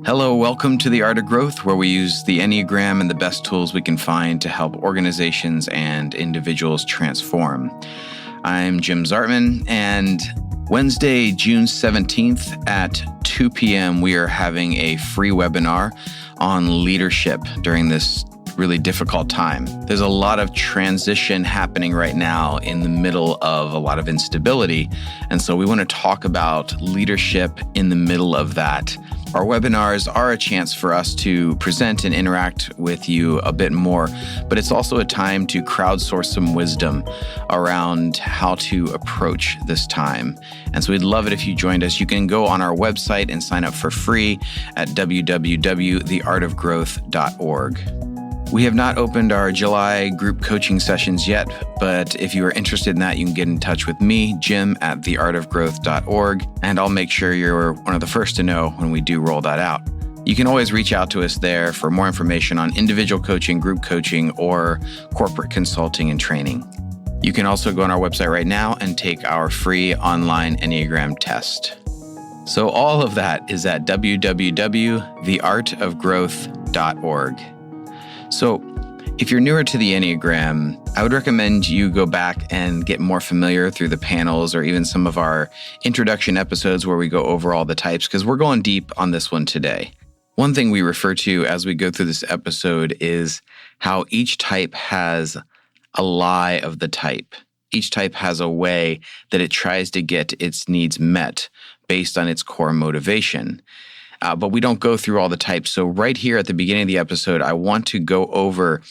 Hello, welcome to The Art of Growth, where we use the Enneagram and the best tools we can find to help organizations and individuals transform. I'm Jim Zartman, and Wednesday, June 17th at 2 p.m., we are having a free webinar on leadership during this really difficult time. There's a lot of transition happening right now in the middle of a lot of instability, and so we want to talk about leadership in the middle of that. Our webinars are a chance for us to present and interact with you a bit more, but it's also a time to crowdsource some wisdom around how to approach this time. And so we'd love it if you joined us. You can go on our website and sign up for free at www.theartofgrowth.org. We have not opened our July group coaching sessions yet, but if you are interested in that, you can get in touch with me, Jim, at theartofgrowth.org, and I'll make sure you're one of the first to know when we do roll that out. You can always reach out to us there for more information on individual coaching, group coaching, or corporate consulting and training. You can also go on our website right now and take our free online Enneagram test. So all of that is at www.theartofgrowth.org. So if you're newer to the Enneagram, I would recommend you go back and get more familiar through the panels or even some of our introduction episodes where we go over all the types, because we're going deep on this one today. One thing we refer to as we go through this episode is how each type has a lie of the type. Each type has a way that it tries to get its needs met based on its core motivation. But we don't go through all the types. So right here at the beginning of the episode, I want to go over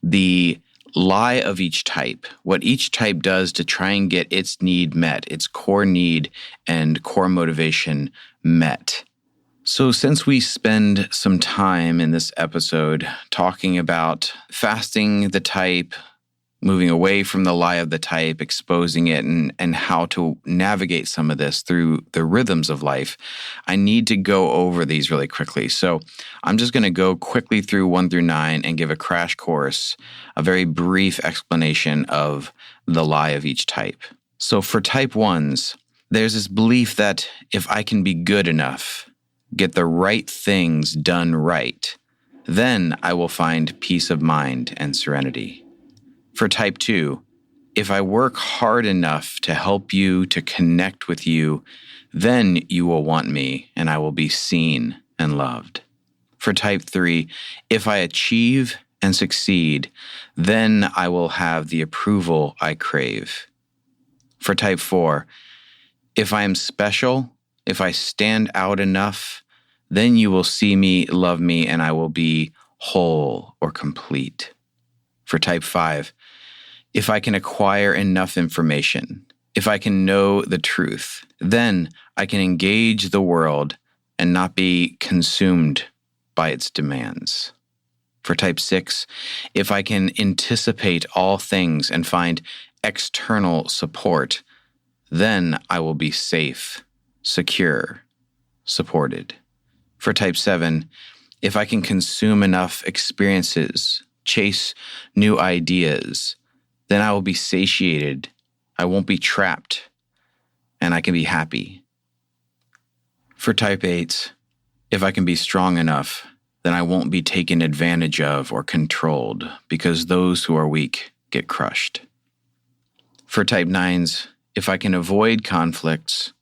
the lie of each type, what each type does to try and get its need met, its core need and core motivation met. So since we spend some time in this episode talking about fasting the type, moving away from the lie of the type, exposing it, and how to navigate some of this through the rhythms of life, I need to go over these really quickly. So I'm just going to go quickly through 1 through 9 and give a crash course, a very brief explanation of the lie of each type. So for type 1s, there's this belief that if I can be good enough, get the right things done right, then I will find peace of mind and serenity. For type 2, if I work hard enough to help you, to connect with you, then you will want me and I will be seen and loved. For type 3, if I achieve and succeed, then I will have the approval I crave. For type 4, if I am special, if I stand out enough, then you will see me, love me, and I will be whole or complete. For type 5, if I can acquire enough information, if I can know the truth, then I can engage the world and not be consumed by its demands. For type 6, if I can anticipate all things and find external support, then I will be safe, secure, supported. For type 7, if I can consume enough experiences, chase new ideas, then I will be satiated, I won't be trapped, and I can be happy. For type 8, if I can be strong enough, then I won't be taken advantage of or controlled, because those who are weak get crushed. For type 9s, if I can avoid conflicts,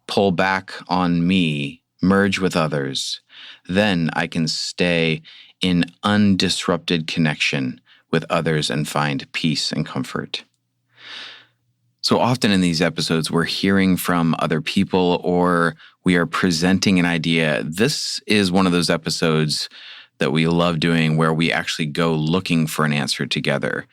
pull back on me, merge with others, then I can stay in undisrupted connection with others and find peace and comfort. So often in these episodes, we're hearing from other people or we are presenting an idea. This is one of those episodes that we love doing where we actually go looking for an answer together.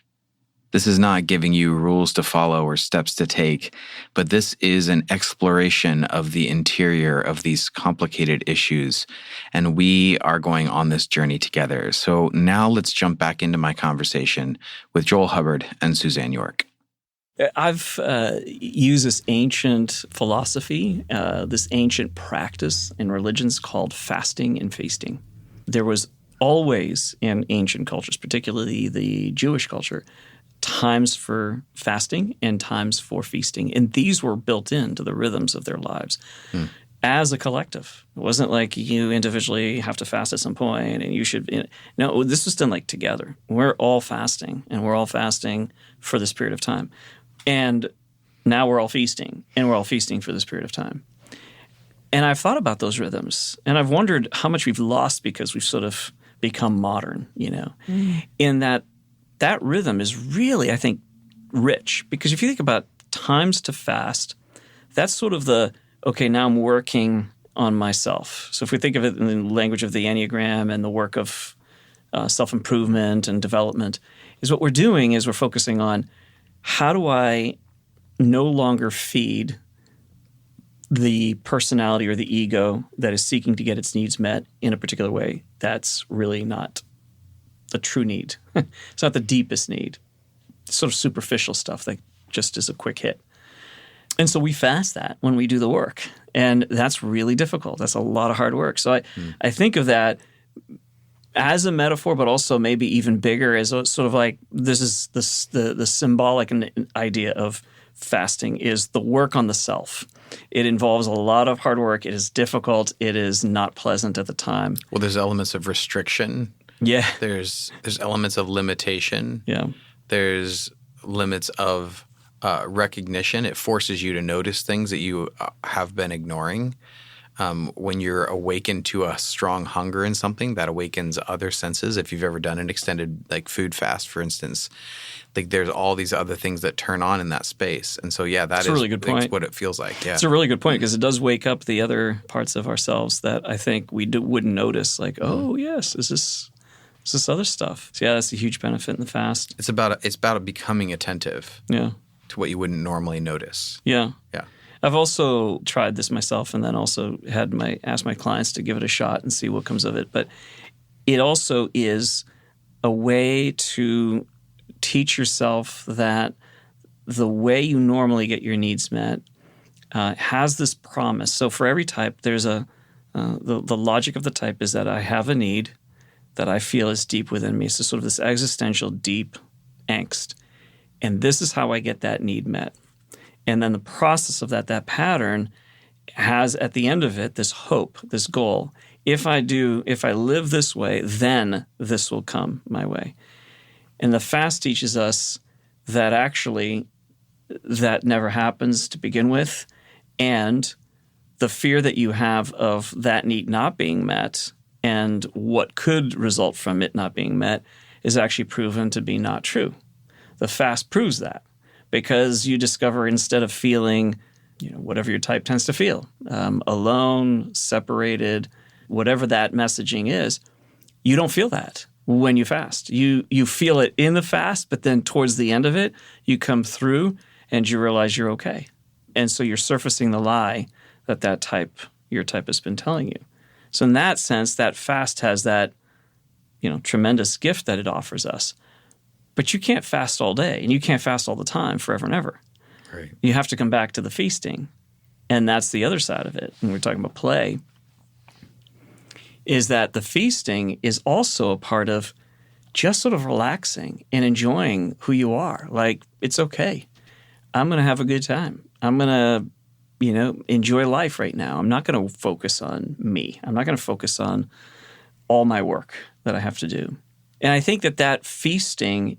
This is not giving you rules to follow or steps to take, but this is an exploration of the interior of these complicated issues, and we are going on this journey together. So now let's jump back into my conversation with Joel Hubbard and Suzanne York. I've used this ancient philosophy, this ancient practice in religions called fasting and feasting. There was always in ancient cultures, particularly the Jewish culture, times for fasting and times for feasting. And these were built into the rhythms of their lives. as a collective. It wasn't like you individually have to fast at some point and you should. No, this was done like together. We're all fasting, and we're all fasting for this period of time. And now we're all feasting, and we're all feasting for this period of time. And I've thought about those rhythms, and I've wondered how much we've lost because we've sort of become modern, in that rhythm is really, I think, rich. Because if you think about times to fast, that's sort of okay, now I'm working on myself. So if we think of it in the language of the Enneagram and the work of self-improvement and development, is what we're doing is we're focusing on how do I no longer feed the personality or the ego that is seeking to get its needs met in a particular way that's really not the true need. It's not the deepest need. It's sort of superficial stuff that just is a quick hit. And so we fast that when we do the work. And that's really difficult. That's a lot of hard work. So I think of that as a metaphor, but also maybe even bigger as a sort of like this is the symbolic idea of fasting is the work on the self. It involves a lot of hard work. It is difficult. It is not pleasant at the time. Well, there's elements of restriction. Yeah. There's elements of limitation. Yeah. There's limits of recognition. It forces you to notice things that you have been ignoring. When you're awakened to a strong hunger in something, that awakens other senses. If you've ever done an extended food fast, for instance, there's all these other things that turn on in that space. And so, that's a really good point. What it feels like. Yeah, it's a really good point because it does wake up the other parts of ourselves that I think we wouldn't notice. Like, oh yes, is this other stuff? So that's a huge benefit in the fast. It's about becoming attentive. Yeah. To what you wouldn't normally notice. Yeah. Yeah. I've also tried this myself and then also asked my clients to give it a shot and see what comes of it. But it also is a way to teach yourself that the way you normally get your needs met has this promise. So for every type, there's the logic of the type is that I have a need that I feel is deep within me. So sort of this existential deep angst. And this is how I get that need met. And then the process of that pattern has at the end of it this hope, this goal. If I live this way, then this will come my way. And the fast teaches us that actually that never happens to begin with. And the fear that you have of that need not being met and what could result from it not being met is actually proven to be not true. The fast proves that because you discover instead of feeling, whatever your type tends to feel, alone, separated, whatever that messaging is, you don't feel that when you fast. You feel it in the fast, but then towards the end of it, you come through and you realize you're okay. And so you're surfacing the lie that your type has been telling you. So in that sense, that fast has that, tremendous gift that it offers us. But you can't fast all day, and you can't fast all the time forever and ever. Right. You have to come back to the feasting. And that's the other side of it. When we're talking about play, is that the feasting is also a part of just sort of relaxing and enjoying who you are. Like, it's okay. I'm going to have a good time. I'm going to, enjoy life right now. I'm not going to focus on me. I'm not going to focus on all my work that I have to do. And I think that feasting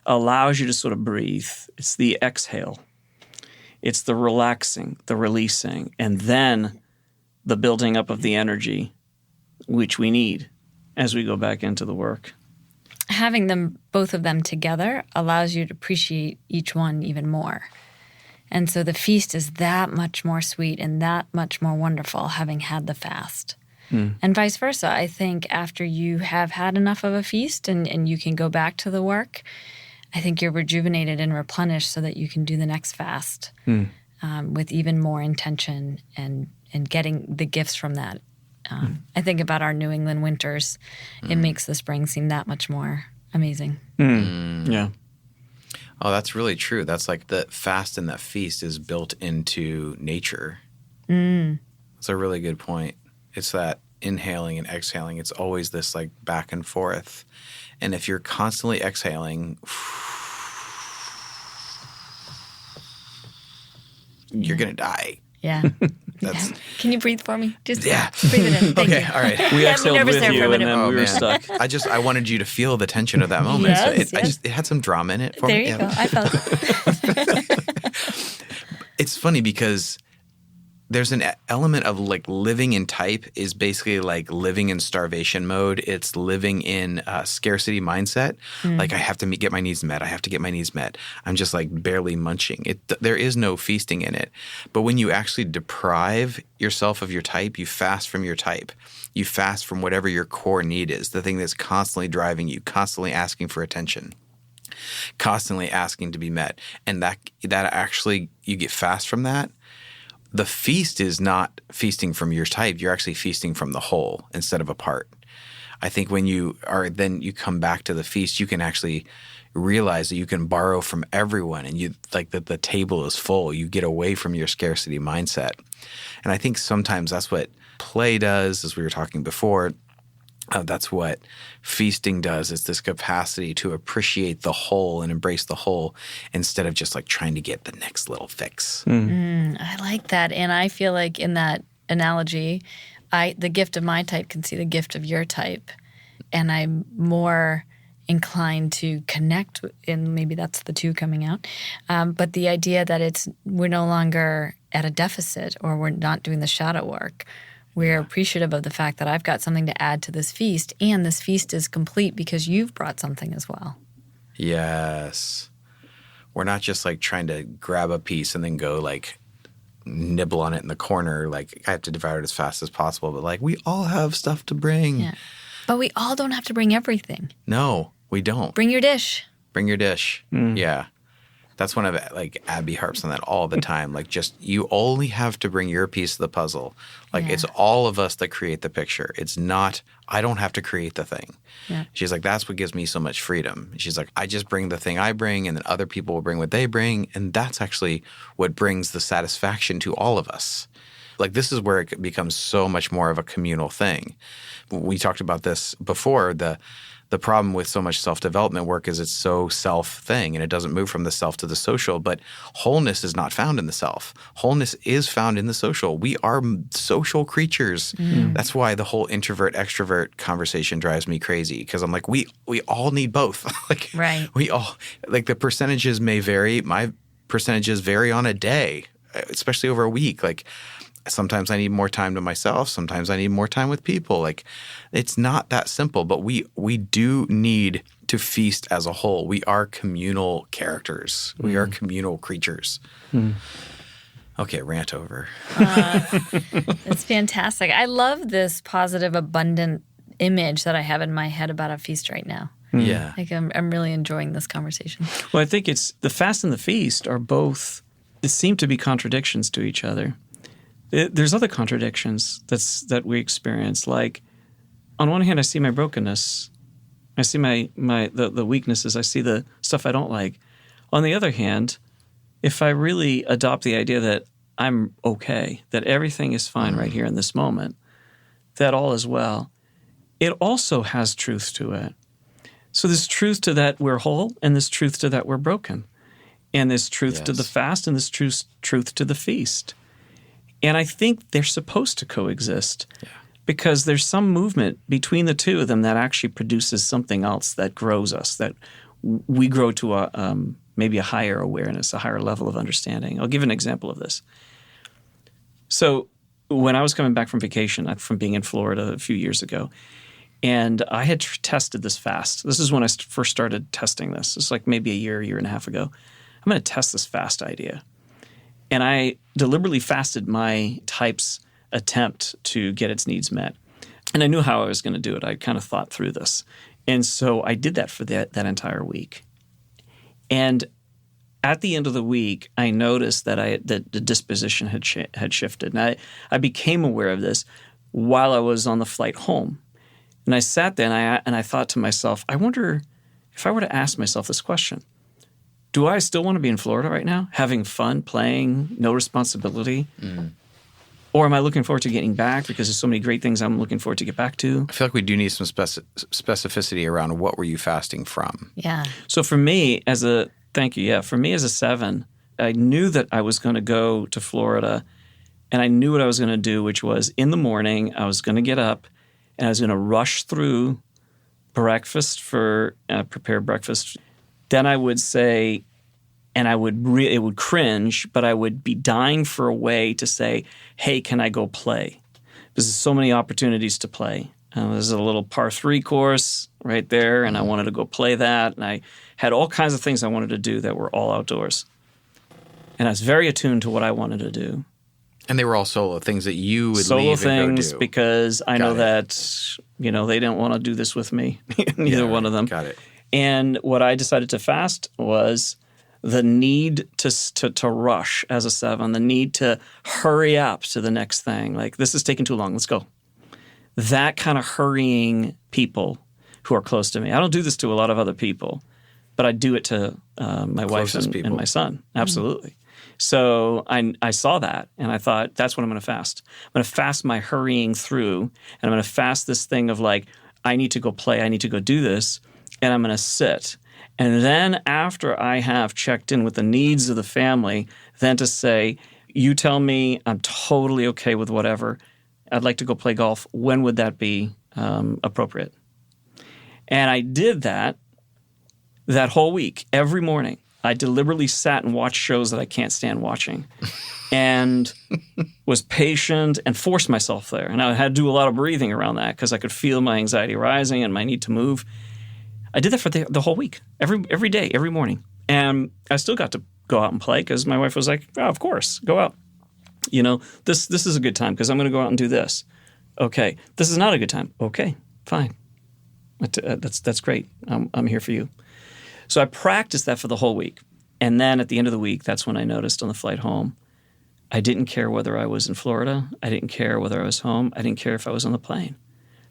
allows you to sort of breathe. It's the exhale. It's the relaxing, the releasing, and then the building up of the energy, which we need as we go back into the work. Having both of them together allows you to appreciate each one even more. And so the feast is that much more sweet and that much more wonderful having had the fast. And vice versa. I think after you have had enough of a feast and you can go back to the work, I think you're rejuvenated and replenished so that you can do the next fast with even more intention and getting the gifts from that. I think about our New England winters. It makes the spring seem that much more amazing. Yeah. Oh, that's really true. That's like the fast and that feast is built into nature. That's a really good point. It's that inhaling and exhaling. It's always this back and forth. And if you're constantly exhaling, you're going to die. Yeah. That's Can you breathe for me? Just Yeah. breathe it in. Thank okay. you. All right. We Yeah, I'm exhaled nervous with there for a you, and minute. then we were man. stuck. I wanted you to feel the tension of that moment. Yes, so yes. it had some drama in it for There me. you go. I felt it. It's funny because there's an element of like living in type is basically like living in starvation mode. It's living in scarcity mindset. Like I have to get my needs met. I have to get my needs met. I'm just like barely munching. There is no feasting in it. But when you actually deprive yourself of your type, you fast from your type. You fast from whatever your core need is, the thing that's constantly driving you, constantly asking for attention, constantly asking to be met. And that actually, you get fast from that. The feast is not feasting from your type. You're actually feasting from the whole instead of apart. I think when you come back to the feast, you can actually realize that you can borrow from everyone, and you like that the table is full. You get away from your scarcity mindset. And I think sometimes that's what play does, as we were talking before. That's what feasting does. It's this capacity to appreciate the whole and embrace the whole instead of just like trying to get the next little fix. I like that. And I feel like in that analogy, the gift of my type can see the gift of your type. And I'm more inclined to connect, and maybe that's the two coming out. But the idea that we're no longer at a deficit, or we're not doing the shadow work. We're appreciative of the fact that I've got something to add to this feast, and this feast is complete because you've brought something as well. Yes. We're not just like trying to grab a piece and then go like nibble on it in the corner. Like I have to devour it as fast as possible. But like we all have stuff to bring. Yeah. But we all don't have to bring everything. No, we don't. Bring your dish. Bring your dish. Yeah. That's one of like Abby harps on that all the time. Like just you only have to bring your piece of the puzzle. Like it's all of us that create the picture. It's not I don't have to create the thing. Yeah. She's like, that's what gives me so much freedom. She's like, I just bring the thing I bring, and then other people will bring what they bring, and that's actually what brings the satisfaction to all of us. Like this is where it becomes so much more of a communal thing. We talked about this before. The problem with so much self-development work is it's so self-thing, and it doesn't move from the self to the social. But wholeness is not found in the self. Wholeness is found in the social. We are social creatures. That's why the whole introvert-extrovert conversation drives me crazy, because I'm like, we all need both. Like Right. we all like the percentages may vary. My percentages vary on a day, especially over a week. Like sometimes I need more time to myself. Sometimes I need more time with people. Like it's not that simple, but we do need to feast as a whole. We are communal characters. We are communal creatures. Okay, rant over. It's fantastic. I love this positive, abundant image that I have in my head about a feast right now. Yeah. Like I'm really enjoying this conversation. Well, I think it's the fast and the feast are both, they seem to be contradictions to each other. There's other contradictions that we experience. Like, on one hand, I see my brokenness. I see the weaknesses. I see the stuff I don't like. On the other hand, if I really adopt the idea that I'm okay, that everything is fine right here in this moment, that all is well, it also has truth to it. So there's truth to that we're whole, and there's truth to that we're broken. And there's truth to the fast, and there's truth to the feast. And I think they're supposed to coexist because there's some movement between the two of them that actually produces something else that grows us, that we grow to maybe a higher awareness, a higher level of understanding. I'll give an example of this. So when I was coming back from vacation, from being in Florida a few years ago, and I had tested this fast. This is when I first started testing this. It's like maybe a year and a half ago. I'm going to test this fast idea. And I deliberately fasted my type's attempt to get its needs met. And I knew how I was going to do it. I kind of thought through this. And so I did that for that entire week. And at the end of the week, I noticed that the disposition had shifted. And I became aware of this while I was on the flight home. And I sat there and I thought to myself, I wonder if I were to ask myself this question. Do I still want to be in Florida right now, having fun, playing, no responsibility? Or am I looking forward to getting back because there's so many great things I'm looking forward to get back to? I feel like we do need some specificity around what were you fasting from? Yeah. So for me as a 7, I knew that I was going to go to Florida And I knew what I was going to do, which was in the morning, I was going to get up and I was going to rush through breakfast prepare breakfast. Then I would say, and it would cringe, but I would be dying for a way to say, hey, can I go play? Because there's so many opportunities to play. There's a little par 3 course right there, and I wanted to go play that. And I had all kinds of things I wanted to do that were all outdoors. And I was very attuned to what I wanted to do. And they were all solo things that you would Solo leave and things go do. because I know that, they didn't want to do this with me, neither one of them. Got it. And what I decided to fast was the need to rush as a 7, the need to hurry up to the next thing. Like, this is taking too long. Let's go. That kind of hurrying people who are close to me. I don't do this to a lot of other people, but I do it to my wife and my son. Absolutely. Mm-hmm. So I saw that, and I thought, that's what I'm going to fast. I'm going to fast my hurrying through, and I'm going to fast this thing of like, I need to go play, I need to go do this, and I'm going to sit. And then after I have checked in with the needs of the family, then to say, you tell me I'm totally okay with whatever. I'd like to go play golf. When would that be appropriate? And I did that whole week, every morning. I deliberately sat and watched shows that I can't stand watching and was patient and forced myself there. And I had to do a lot of breathing around that because I could feel my anxiety rising and my need to move. I did that for the whole week, every day, every morning. And I still got to go out and play because my wife was like, oh, of course, go out. This is a good time because I'm going to go out and do this. Okay, this is not a good time. Okay, fine. That's great. I'm here for you. So I practiced that for the whole week. And then at the end of the week, that's when I noticed on the flight home, I didn't care whether I was in Florida. I didn't care whether I was home. I didn't care if I was on the plane.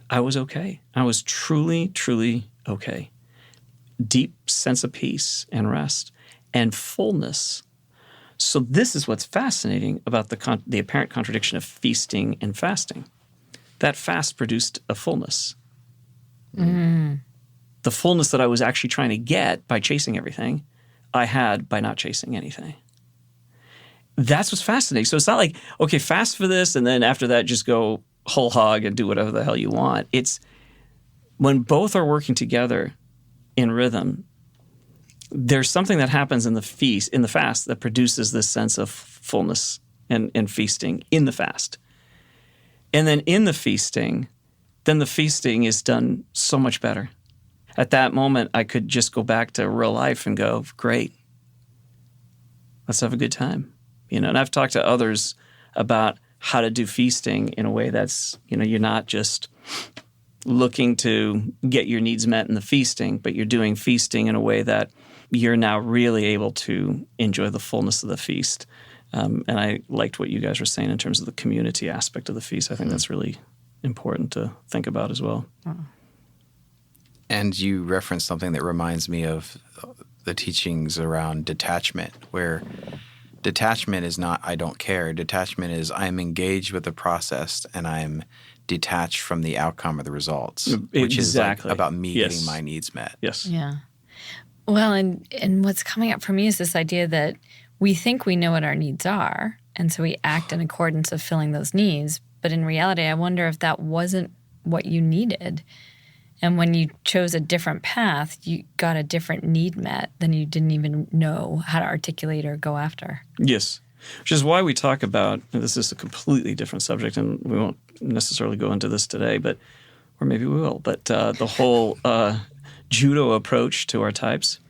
I was okay. I was truly, truly okay. Deep sense of peace and rest and fullness. So this is what's fascinating about the apparent contradiction of feasting and fasting. That fast produced a fullness. Mm. The fullness that I was actually trying to get by chasing everything, I had by not chasing anything. That's what's fascinating. So it's not like, okay, fast for this, and then after that, just go whole hog and do whatever the hell you want. It's when both are working together in rhythm, there's something that happens in the fast that produces this sense of fullness and feasting in the fast. And then in the feasting, then the feasting is done so much better. At that moment, I could just go back to real life and go, great, let's have a good time. And I've talked to others about how to do feasting in a way that's, you're not just looking to get your needs met in the feasting, but you're doing feasting in a way that you're now really able to enjoy the fullness of the feast. And I liked what you guys were saying in terms of the community aspect of the feast. I think that's really important to think about as well. And you referenced something that reminds me of the teachings around detachment, where detachment is not I don't care. Detachment is I'm engaged with the process and I'm detached from the outcome or the results, which is like about me getting my needs met. Yes. Yeah. Well, and what's coming up for me is this idea that we think we know what our needs are, and so we act in accordance of filling those needs. But in reality, I wonder if that wasn't what you needed. And when you chose a different path, you got a different need met than you didn't even know how to articulate or go after. Yes. Which is why we talk about, and this is a completely different subject, and we won't necessarily go into this today, or maybe we will, but the whole judo approach to our types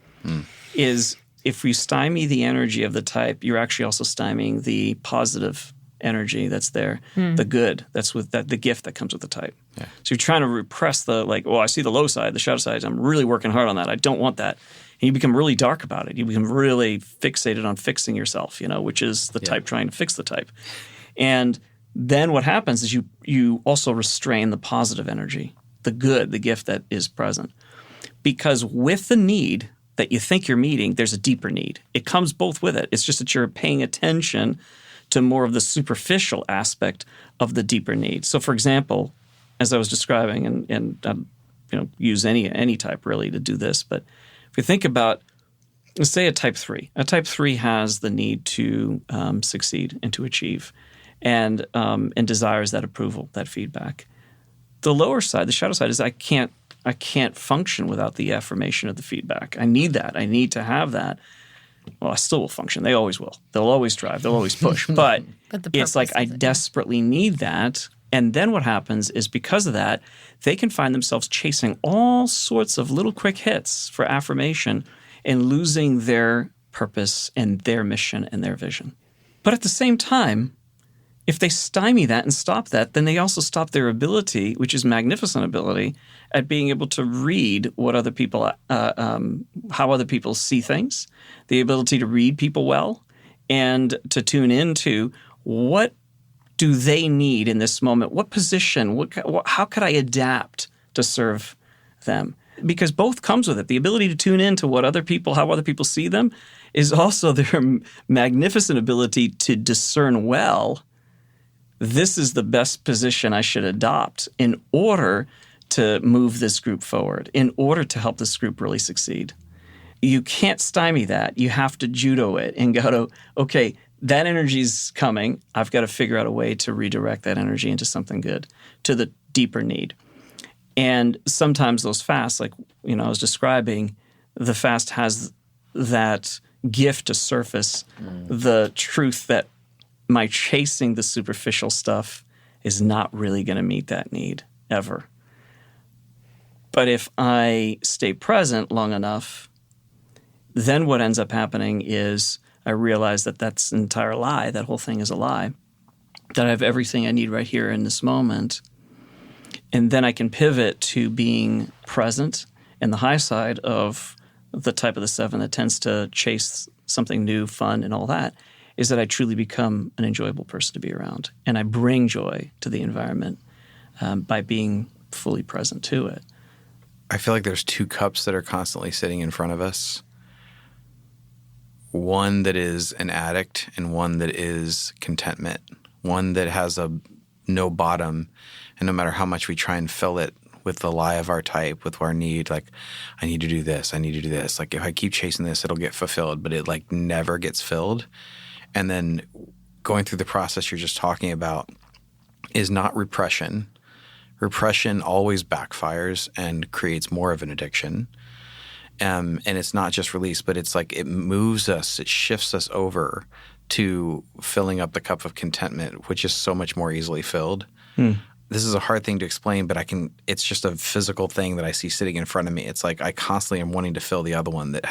is if you stymie the energy of the type, you're actually also stymieing the positive energy that's there, the good, that's with that, the gift that comes with the type. Yeah. So you're trying to repress I see the low side, the shadow side. I'm really working hard on that. I don't want that. And you become really dark about it. You become really fixated on fixing yourself, which is the type trying to fix the type. And then what happens is you also restrain the positive energy, the good, the gift that is present. Because with the need that you think you're meeting, there's a deeper need. It comes both with it. It's just that you're paying attention to more of the superficial aspect of the deeper need. So, for example, as I was describing, and use any type really to do this, but if you think about, let's say a type 3. A type 3 has the need to succeed and to achieve. and desires that approval, that feedback. The lower side, the shadow side, is I can't function without the affirmation of the feedback. I need that. I need to have that. Well, I still will function. They always will. They'll always drive. They'll always push. But it's like I desperately need that. And then what happens is because of that, they can find themselves chasing all sorts of little quick hits for affirmation and losing their purpose and their mission and their vision. But at the same time, if they stymie that and stop that, then they also stop their ability, which is magnificent ability, at being able to read what other people, how other people see things, the ability to read people well, and to tune into what do they need in this moment? What position? How could I adapt to serve them? Because both comes with it. The ability to tune into what other people, how other people see them, is also their magnificent ability to discern well. This is the best position I should adopt in order to move this group forward, in order to help this group really succeed. You can't stymie that. You have to judo it and go to, okay, that energy's coming. I've got to figure out a way to redirect that energy into something good, to the deeper need. And sometimes those fasts, like I was describing, the fast has that gift to surface the truth that my chasing the superficial stuff is not really going to meet that need ever. But if I stay present long enough, then what ends up happening is I realize that that's an entire lie. That whole thing is a lie. That I have everything I need right here in this moment. And then I can pivot to being present in the high side of the type of the 7 that tends to chase something new, fun, and all that, is that I truly become an enjoyable person to be around. And I bring joy to the environment by being fully present to it. I feel like there's 2 cups that are constantly sitting in front of us. One that is an addict and one that is contentment. One that has no bottom, and no matter how much we try and fill it with the lie of our type, with our need, like, I need to do this, I need to do this. Like, if I keep chasing this, it'll get fulfilled, but it like never gets filled. And then going through the process you're just talking about is not repression. Repression always backfires and creates more of an addiction. And it's not just release, but it's like it moves us, it shifts us over to filling up the cup of contentment, which is so much more easily filled. This is a hard thing to explain, but it's just a physical thing that I see sitting in front of me. It's like I constantly am wanting to fill the other one that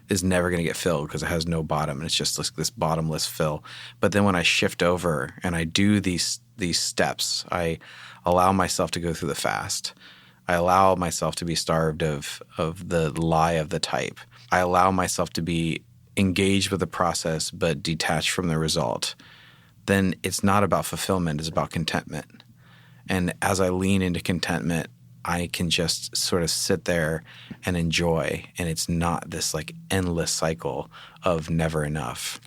is never going to get filled because it has no bottom, and it's just this bottomless fill. But then when I shift over and I do these steps, I allow myself to go through the fast. I allow myself to be starved of the lie of the type. I allow myself to be engaged with the process but detached from the result. Then it's not about fulfillment, it's about contentment. And as I lean into contentment, I can just sort of sit there and enjoy. And it's not this like endless cycle of never enough.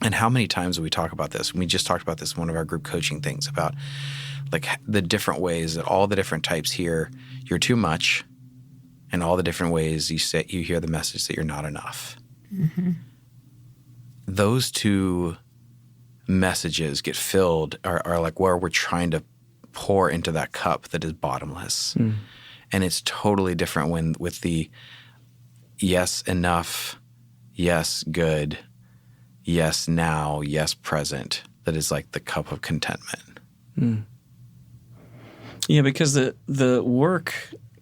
And how many times do we talk about this? We just talked about this in one of our group coaching things about like the different ways that all the different types hear you're too much, and all the different ways you hear the message that you're not enough. Mm-hmm. Those 2 messages get filled are like where we're trying to pour into that cup that is bottomless. And it's totally different with the yes, enough, yes, good, yes, now, yes, present, that is like the cup of contentment. Yeah, because the work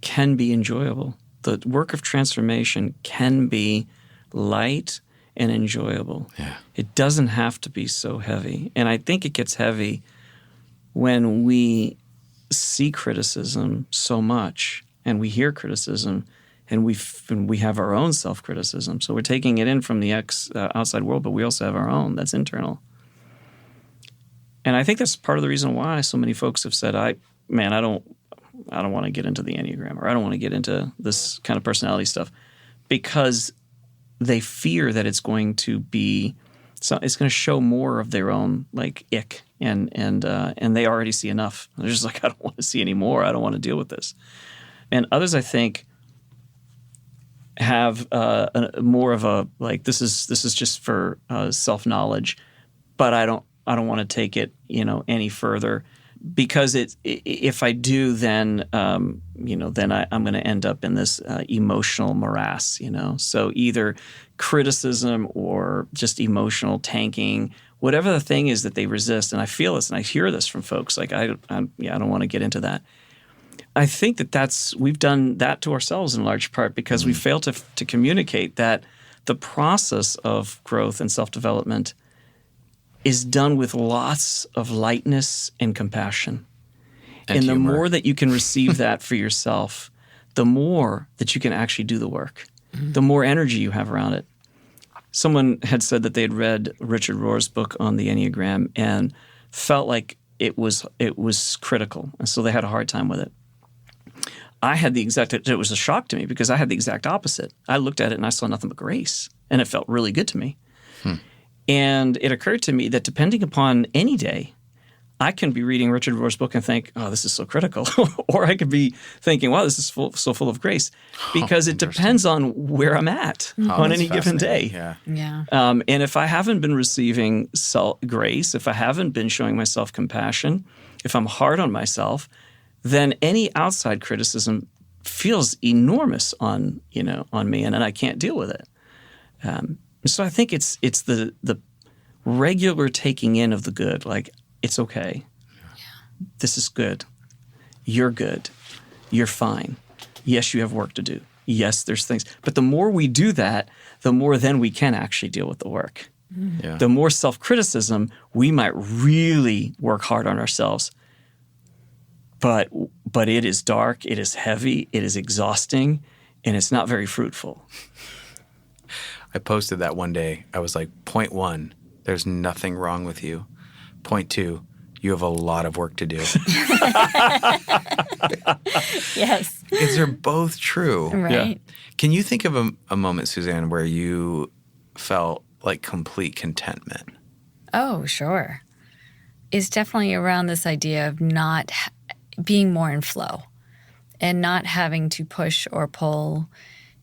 can be enjoyable. The work of transformation can be light and enjoyable. Yeah. It doesn't have to be so heavy. And I think it gets heavy when we see criticism so much and we hear criticism and we have our own self-criticism. So we're taking it in from the outside world, but we also have our own that's internal. And I think that's part of the reason why so many folks have said, I don't want to get into the Enneagram, or I don't want to get into this kind of personality stuff, because they fear that it's going to show more of their own like ick, and they already see enough. They're just like, I don't want to see any more. I don't want to deal with this. And others, I think, have more of a like this is just for self-knowledge, but I don't want to take it, any further, because if I do, then I'm going to end up in this emotional morass. So either criticism or just emotional tanking, whatever the thing is that they resist. And I feel this, and I hear this from folks. Like I don't want to get into that. I think we've done that to ourselves in large part because we fail to communicate that the process of growth and self-development is done with lots of lightness and compassion. And the more that you can receive that for yourself, the more that you can actually do the work, the more energy you have around it. Someone had said that they had read Richard Rohr's book on the Enneagram and felt like it was critical, and so they had a hard time with it. It was a shock to me because I had the exact opposite. I looked at it and I saw nothing but grace, and it felt really good to me. And it occurred to me that depending upon any day, I can be reading Richard Rohr's book and think, oh, this is so critical. Or I could be thinking, wow, this is so full of grace. Because it depends on where I'm at on any given day. Yeah. And if I haven't been receiving grace, if I haven't been showing myself compassion, if I'm hard on myself, then any outside criticism feels enormous on me, and I can't deal with it. So I think it's the regular taking in of the good. Like, it's okay. Yeah. This is good. You're good. You're fine. Yes, you have work to do. Yes, there's things. But the more we do that, the more then we can actually deal with the work. Yeah. The more self-criticism, we might really work hard on ourselves. But it is dark, it is heavy, it is exhausting, and it's not very fruitful. I posted that one day. I was like, point 1, there's nothing wrong with you. Point 2, you have a lot of work to do. Yes. Because they're both true. Right. Yeah. Can you think of a moment, Suzanne, where you felt like complete contentment? Oh, sure. It's definitely around this idea of not being more in flow and not having to push or pull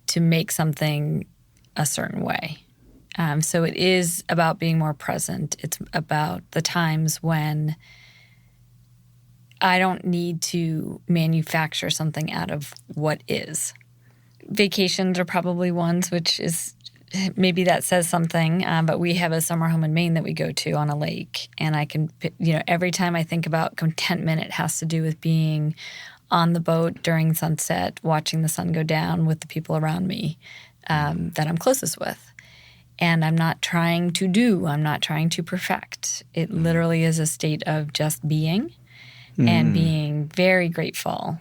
to make something a certain way. So it is about being more present. It's about the times when I don't need to manufacture something out of what is. Vacations are probably ones, which is maybe that says something, but we have a summer home in Maine that we go to on a lake, and I can, every time I think about contentment, it has to do with being on the boat during sunset, watching the sun go down with the people around me that I'm closest with. And I'm not trying to perfect. It literally is a state of just being and being very grateful.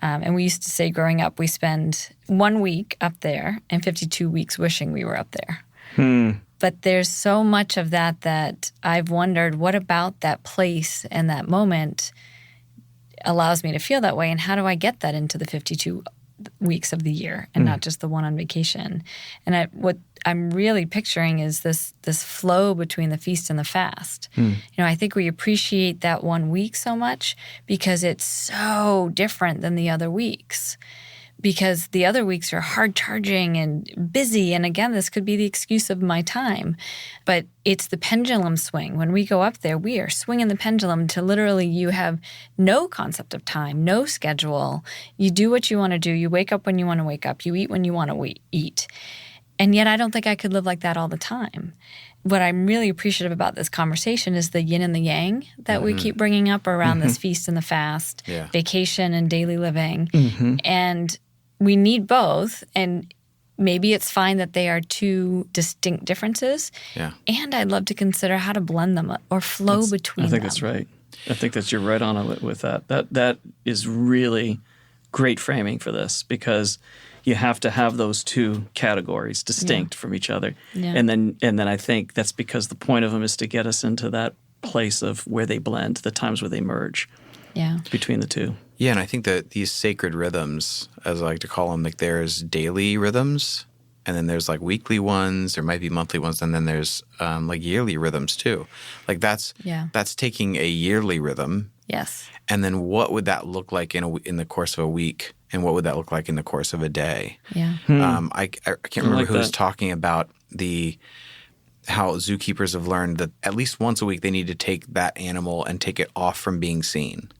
And we used to say growing up, we spend 1 week up there and 52 weeks wishing we were up there. But there's so much of that I've wondered, what about that place and that moment allows me to feel that way? And how do I get that into the 52 weeks of the year and not just the one on vacation? And what I'm really picturing is this flow between the feast and the fast. I think we appreciate that 1 week so much because it's so different than the other weeks. Because the other weeks are hard charging and busy. And again, this could be the excuse of my time. But it's the pendulum swing. When we go up there, we are swinging the pendulum to literally you have no concept of time, no schedule. You do what you want to do. You wake up when you want to wake up. You eat when you want to eat. And yet I don't think I could live like that all the time. What I'm really appreciative about this conversation is the yin and the yang that we keep bringing up around this feast and the fast, vacation and daily living. And we need both, and maybe it's fine that they are two distinct differences. Yeah. And I'd love to consider how to blend them or flow between them. I think that's right. I think that you're right on it with that. That is really great framing for this because you have to have those two categories distinct from each other. Yeah. And then I think that's because the point of them is to get us into that place of where they blend, the times where they merge between the two. Yeah, and I think that these sacred rhythms, as I like to call them, like there's daily rhythms, and then there's like weekly ones, there might be monthly ones, and then there's like yearly rhythms too. Like that's taking a yearly rhythm. Yes. And then what would that look like in the course of a week, and what would that look like in the course of a day? Yeah. I can't remember who was talking about how zookeepers have learned that at least once a week they need to take that animal and take it off from being seen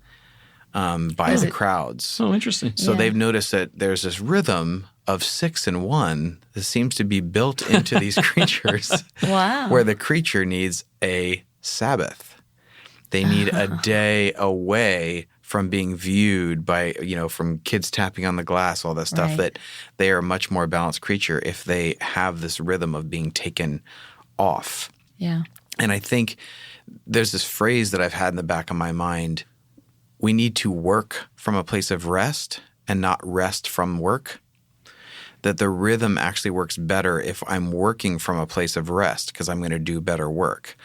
by the crowds. Oh, interesting. So they've noticed that there's this rhythm of 6 and 1 that seems to be built into these creatures. Wow. Where the creature needs a Sabbath. They need a day away from being viewed by, from kids tapping on the glass, all that stuff, that they are a much more balanced creature if they have this rhythm of being taken off. Yeah. And I think there's this phrase that I've had in the back of my mind. We need to work from a place of rest and not rest from work. That the rhythm actually works better if I'm working from a place of rest because I'm going to do better work.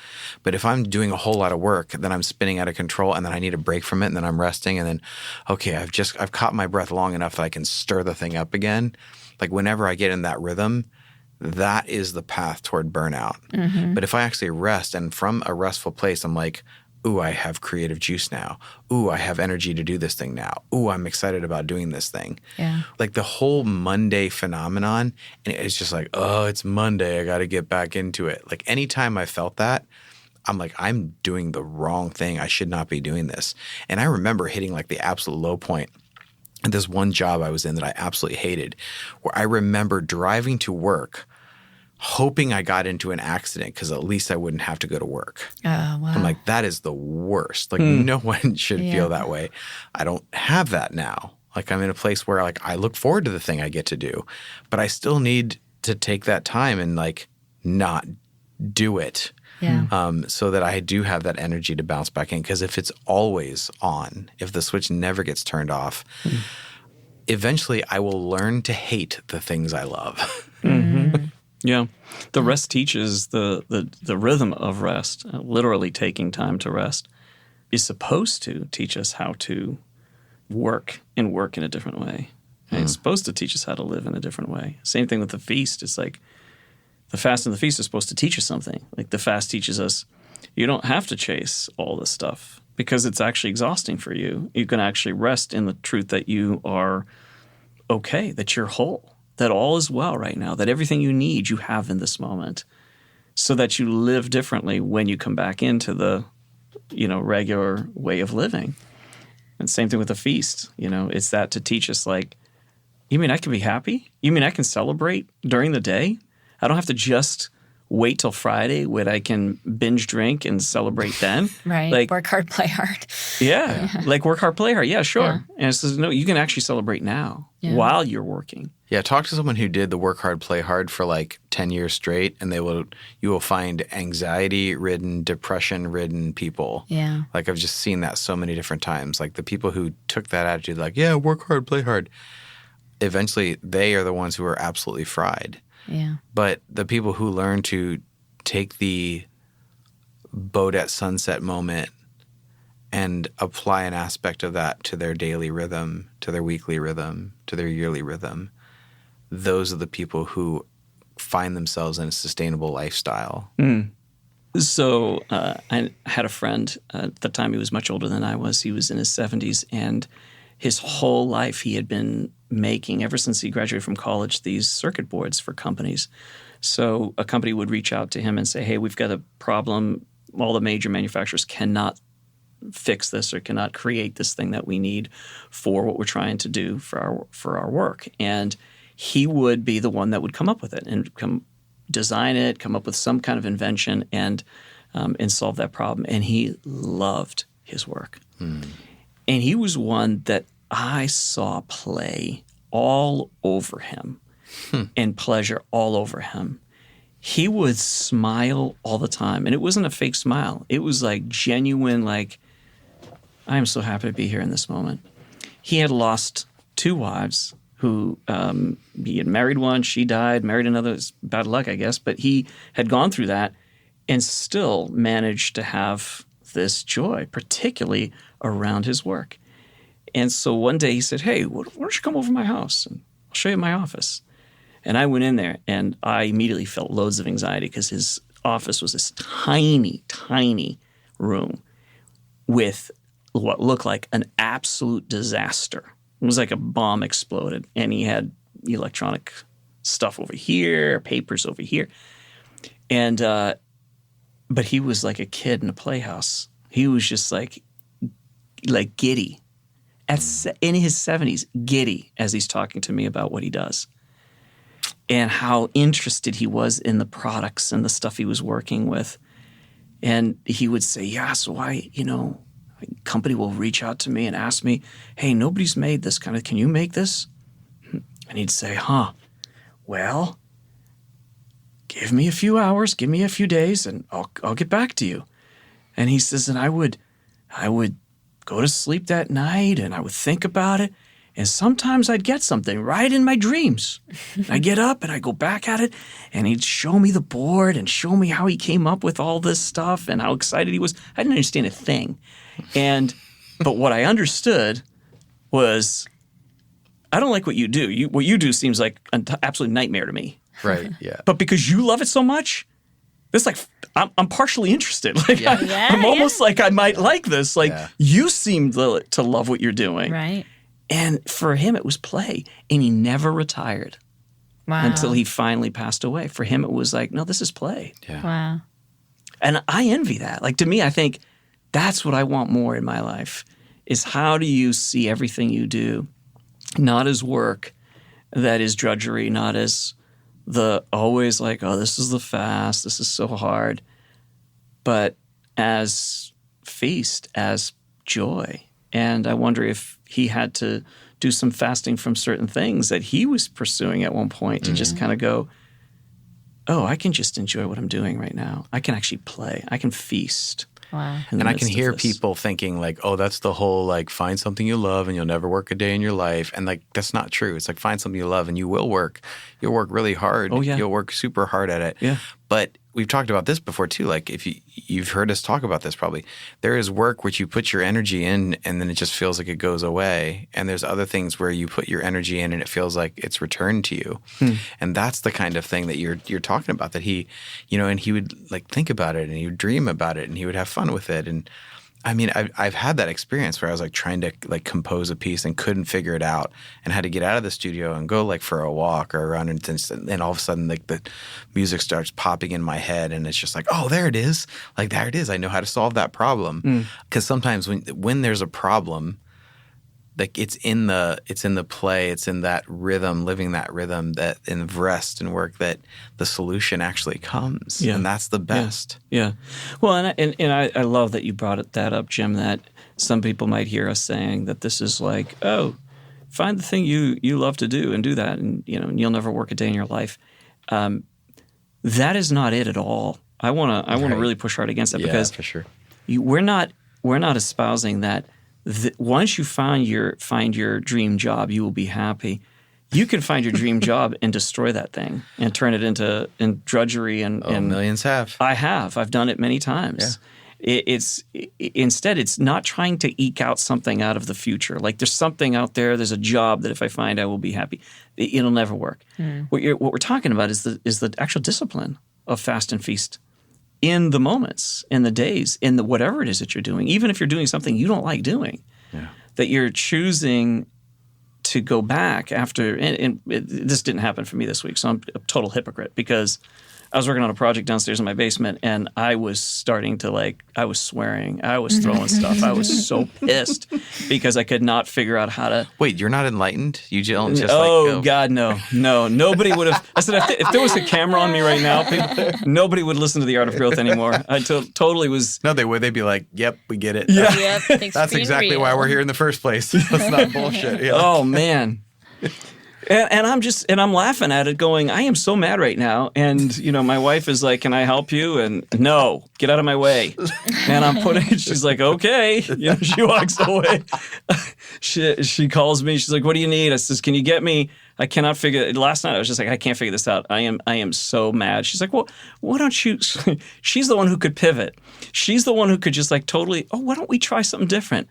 But if I'm doing a whole lot of work, then I'm spinning out of control and then I need a break from it and then I'm resting and then, okay, I've caught my breath long enough that I can stir the thing up again. Like whenever I get in that rhythm, that is the path toward burnout. Mm-hmm. But if I actually rest and from a restful place, I'm like, ooh, I have creative juice now. Ooh, I have energy to do this thing now. Ooh, I'm excited about doing this thing. Yeah. Like the whole Monday phenomenon, and it's just like, oh, it's Monday. I got to get back into it. Like anytime I felt that, I'm like, I'm doing the wrong thing. I should not be doing this. And I remember hitting like the absolute low point at this one job I was in that I absolutely hated, where I remember driving to work hoping I got into an accident because at least I wouldn't have to go to work. Oh, wow. I'm like, that is the worst. Like no one should feel that way. I don't have that now. Like I'm in a place where like I look forward to the thing I get to do, but I still need to take that time and like not do it. Yeah. So that I do have that energy to bounce back in. Because if it's always on, if the switch never gets turned off, eventually I will learn to hate the things I love. Mm-hmm. Yeah. The rest teaches the rhythm of rest, literally taking time to rest, is supposed to teach us how to work in a different way. And it's supposed to teach us how to live in a different way. Same thing with the feast. It's like the fast and the feast are supposed to teach us something. Like the fast teaches us you don't have to chase all this stuff because it's actually exhausting for you. You can actually rest in the truth that you are okay, that you're whole, that all is well right now, that everything you need you have in this moment, so that you live differently when you come back into the, regular way of living. And same thing with the feast. It's that to teach us like, you mean I can be happy? You mean I can celebrate during the day? I don't have to just wait till Friday when I can binge drink and celebrate then. Right. Like, work hard, play hard. Yeah. Like work hard, play hard. Yeah, sure. Yeah. And it says, no, you can actually celebrate now while you're working. Yeah, talk to someone who did the work hard, play hard for like 10 years straight, and you will find anxiety-ridden, depression-ridden people. Yeah. Like I've just seen that so many different times. Like the people who took that attitude, like, yeah, work hard, play hard, eventually they are the ones who are absolutely fried. Yeah. But the people who learn to take the boat at sunset moment and apply an aspect of that to their daily rhythm, to their weekly rhythm, to their yearly rhythm, those are the people who find themselves in a sustainable lifestyle. Mm. So I had a friend at the time. He was much older than I was. He was in his 70s, and his whole life he had been making, ever since he graduated from college, these circuit boards for companies. So a company would reach out to him and say, hey, we've got a problem. All the major manufacturers cannot fix this or cannot create this thing that we need for what we're trying to do for our work. And he would be the one that would come up with it and design it, come up with some kind of invention and solve that problem. And he loved his work. Mm. And he was one that I saw play all over him and pleasure all over him. He would smile all the time. And it wasn't a fake smile. It was like genuine, like, I am so happy to be here in this moment. He had lost 2 wives who he had married one, she died, married another. It's bad luck, I guess. But he had gone through that and still managed to have this joy, particularly around his work. And so one day he said, hey, why don't you come over to my house and I'll show you my office. And I went in there and I immediately felt loads of anxiety because his office was this tiny, tiny room with what looked like an absolute disaster. It was like a bomb exploded, and he had electronic stuff over here, papers over here. And but he was like a kid in a playhouse. He was just like giddy. In his 70s, giddy as he's talking to me about what he does. And how interested he was in the products and the stuff he was working with. And he would say, yeah, so a company will reach out to me and ask me, hey, nobody's made this kind of, can you make this? And he'd say, well, give me a few hours, give me a few days, and I'll get back to you. And he says, and I would go to sleep that night and I would think about it. And sometimes I'd get something right in my dreams. I get up and I go back at it, and he'd show me the board and show me how he came up with all this stuff and how excited he was. I didn't understand a thing. But what I understood was, I don't like what you do. What you do seems like an absolute nightmare to me. Right, yeah. But because you love it so much, it's like I'm partially interested. Like I'm almost like I might like this. Like you seem to love what you're doing. Right. And for him, it was play. And he never retired until he finally passed away. For him, it was like, no, this is play. Yeah. Wow. And I envy that. Like, to me, I think that's what I want more in my life, is how do you see everything you do, not as work that is drudgery, not as the always like, oh, this is the fast, this is so hard, but as feast, as joy. And I wonder if he had to do some fasting from certain things that he was pursuing at one point to just kind of go, oh, I can just enjoy what I'm doing right now. I can actually play. I can feast. Wow. And I can hear people thinking like, oh, that's the whole like find something you love and you'll never work a day in your life. And like, that's not true. It's like find something you love and you will work. You'll work really hard. Oh, yeah. You'll work super hard at it. Yeah. But we've talked about this before too. Like if you've heard us talk about this probably. There is work which you put your energy in and then it just feels like it goes away. And there's other things where you put your energy in and it feels like it's returned to you. And that's the kind of thing that you're talking about, that he, and he would like think about it and he would dream about it and he would have fun with it. And I mean, I've had that experience where I was like trying to like compose a piece and couldn't figure it out and had to get out of the studio and go like for a walk or a run, and then all of a sudden like the music starts popping in my head and it's just like, oh, there it is. Like there it is. I know how to solve that problem. Because sometimes when there's a problem, like it's in the play, it's in that rhythm, living that rhythm, that in rest and work, that the solution actually comes, and that's the best. Yeah. Well, and I love that you brought that up, Jim. That some people might hear us saying that this is like, oh, find the thing you love to do and do that, and you'll never work a day in your life. That is not it at all. I want to really push hard against that, because for sure, we're not espousing that. Once you find your dream job, you will be happy. You can find your dream job and destroy that thing and turn it into drudgery. And millions have. I've done it many times. Yeah. Instead, it's not trying to eke out something out of the future. Like there's something out there. There's a job that if I find, I will be happy. It'll never work. What we're talking about is the actual discipline of fast and feast. In the moments, in the days, in the whatever it is that you're doing, even if you're doing something you don't like doing, that you're choosing to go back after. And this didn't happen for me this week, so I'm a total hypocrite, because I was working on a project downstairs in my basement, and I was starting to I was swearing, I was throwing stuff. I was so pissed because I could not figure out how to. Wait, you're not enlightened? You don't just God, no. Nobody would have. I said, if there was a camera on me right now, nobody would listen to The Art of Growth anymore. I totally was. No, they would. They'd be like, "Yep, we get it." Yeah, that's exactly why we're here in the first place. That's not bullshit. Yeah. Oh man. And I'm laughing at it going, I am so mad right now. And, my wife is like, can I help you? And no, get out of my way. And she's like, okay. She walks away. She calls me. She's like, what do you need? I says, can you get me? I cannot figure it. Last night I was just like, I can't figure this out. I am so mad. She's like, well, why don't you? She's the one who could pivot. She's the one who could just totally, why don't we try something different?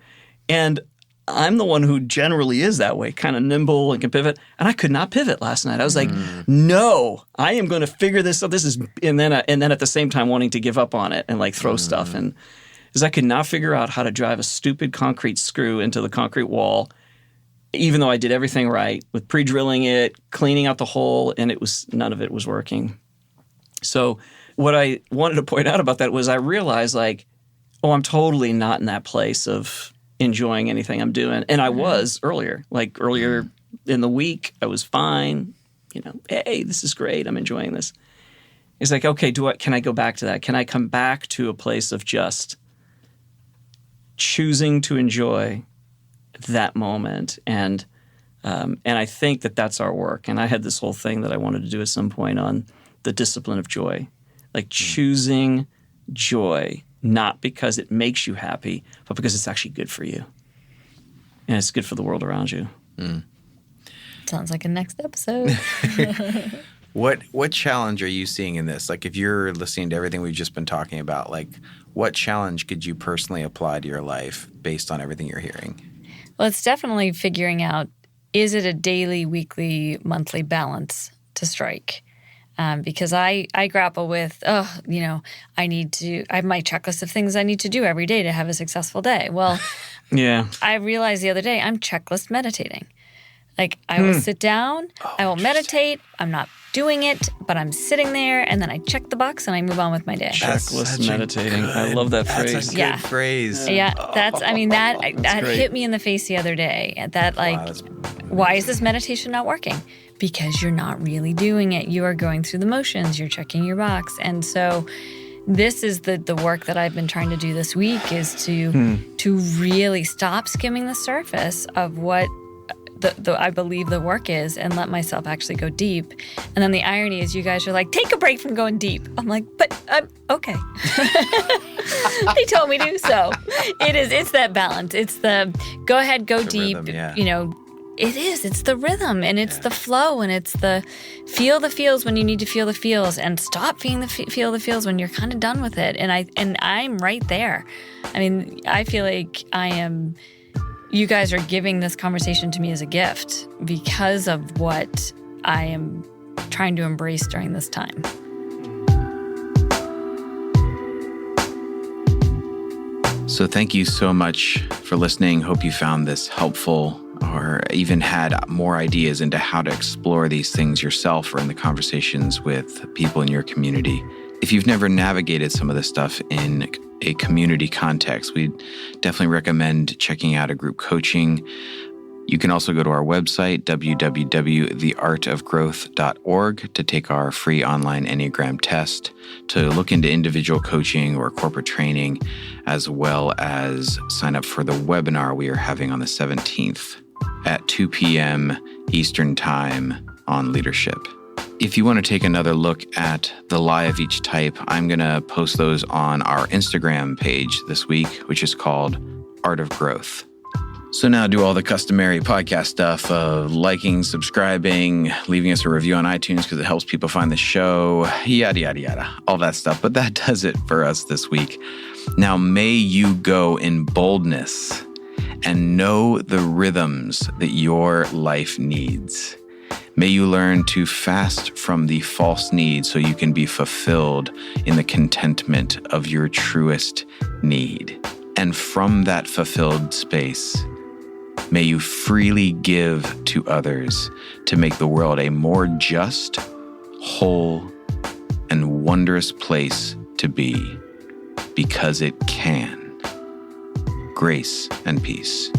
And I'm the one who generally is that way, kind of nimble and can pivot. And I could not pivot last night. I was like, no, I am going to figure this out. And then at the same time wanting to give up on it and throw stuff. And because I could not figure out how to drive a stupid concrete screw into the concrete wall, even though I did everything right with pre-drilling it, cleaning out the hole, and none of it was working. So What I wanted to point out about that was I realized like, oh, I'm totally not in that place of enjoying anything I'm doing. And I was earlier. Like earlier in the week, I was fine. You know, hey, this is great. I'm enjoying this. It's like, okay, can I go back to that? Can I come back to a place of just choosing to enjoy that moment? And I think that that's our work. And I had this whole thing that I wanted to do at some point on the discipline of joy, like choosing joy, not because it makes you happy, but because it's actually good for you. And it's good for the world around you. Sounds like a next episode. What challenge are you seeing in this? Like if you're listening to everything we've just been talking about, like what challenge could you personally apply to your life based on everything you're hearing? Well, it's definitely figuring out, is it a daily, weekly, monthly balance to strike? Because I grapple with, I have my checklist of things I need to do every day to have a successful day. Well, Yeah. I realized the other day I'm checklist meditating. Like I will sit down, I will meditate, I'm not doing it, but I'm sitting there and then I check the box and I move on with my day. Checklist meditating. I love that phrase. That's a good phrase. Yeah, that great. hit me in the face the other day. That why is this meditation not working? Because you're not really doing it. You are going through the motions. You're checking your box. And so this is the work that I've been trying to do this week is to really stop skimming the surface of what I believe the work is and let myself actually go deep. And then the irony is you guys are like, take a break from going deep. I'm like, but okay. They told me to. So it's that balance. It's the go ahead, go deep, rhythm, yeah. You know. It is. It's the rhythm, and it's the flow, and it's the feel the feels when you need to feel the feels, and stop feeling feel the feels when you're kind of done with it. And I'm right there. I mean, I feel like I am. You guys are giving this conversation to me as a gift because of what I am trying to embrace during this time. So thank you so much for listening. Hope you found this helpful or even had more ideas into how to explore these things yourself or in the conversations with people in your community. If you've never navigated some of this stuff in a community context, we definitely recommend checking out a group coaching. You can also go to our website, www.theartofgrowth.org, to take our free online Enneagram test, to look into individual coaching or corporate training, as well as sign up for the webinar we are having on the 17th at 2 p.m. Eastern Time on leadership. If you want to take another look at the lie of each type, I'm going to post those on our Instagram page this week, which is called Art of Growth. So now do all the customary podcast stuff of liking, subscribing, leaving us a review on iTunes because it helps people find the show, yada, yada, yada, all that stuff. But that does it for us this week. Now, may you go in boldness and know the rhythms that your life needs. May you learn to fast from the false need so you can be fulfilled in the contentment of your truest need. And from that fulfilled space, may you freely give to others to make the world a more just, whole, and wondrous place to be, because it can. Grace and peace.